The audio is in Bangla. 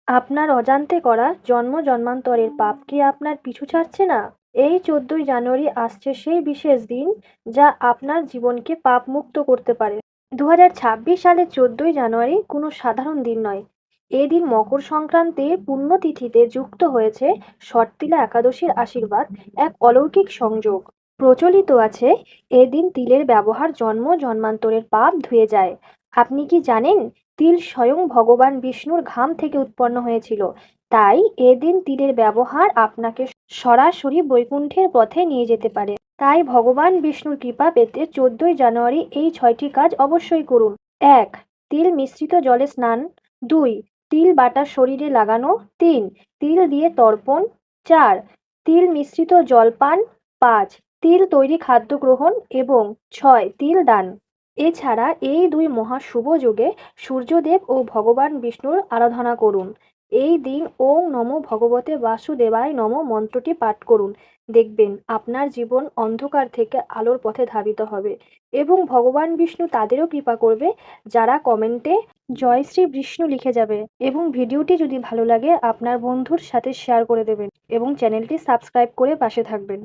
আপনার অজান্তে করা জন্ম জন্মান্তরের পাপ কি আপনার পিছু ছাড়ছে না? এই ১৪ই জানুয়ারি আসছে সেই বিশেষ দিন যা আপনার জীবনকে পাপমুক্ত করতে পারে। ২০২৬ সালের ১৪ই জানুয়ারি কোনো সাধারণ দিন নয়। এদিন মকর সংক্রান্তির পুণ্যতিথিতে যুক্ত হয়েছে শর্তিলা একাদশীর আশীর্বাদ, এক অলৌকিক সংযোগ। প্রচলিত আছে এদিন তিলের ব্যবহার জন্ম জন্মান্তরের পাপ ধুয়ে যায়। আপনি কি জানেন তিল স্বয়ং ভগবান বিষ্ণুর ঘাম থেকে উৎপন্ন হয়েছিল? তাই এদিন তিলের ব্যবহার আপনাকে সরাসরি বৈকুণ্ঠের পথে নিয়ে যেতে পারে। তাই ভগবান বিষ্ণুর কৃপা পেতে ১৪ই জানুয়ারি এই ৬টি কাজ অবশ্যই করুন। ১. তিল মিশ্রিত জলে স্নান। ২. তিল বাটা শরীরে লাগানো। ৩. তিল দিয়ে তর্পণ। ৪. তিল মিশ্রিত জল পান। ৫. তিল তৈরি খাদ্য গ্রহণ এবং ৬. তিল দান। এছাড়া এই দুই মহা শুভ যোগে সূর্যদেব ও ভগবান বিষ্ণুর আরাধনা করুন। এই দিন ওং নমো ভগবতে বাসুদেবায় নমঃ মন্ত্রটি পাঠ করুন। দেখবেন আপনার জীবন অন্ধকার থেকে আলোর পথে ধাবিত হবে এবং ভগবান বিষ্ণু তাদেরও কৃপা করবে যারা কমেন্টে জয় শ্রী বিষ্ণু লিখে যাবে। এবং ভিডিওটি যদি ভালো লাগে আপনার বন্ধুর সাথে শেয়ার করে দেবেন এবং চ্যানেলটি সাবস্ক্রাইব করে পাশে থাকবেন।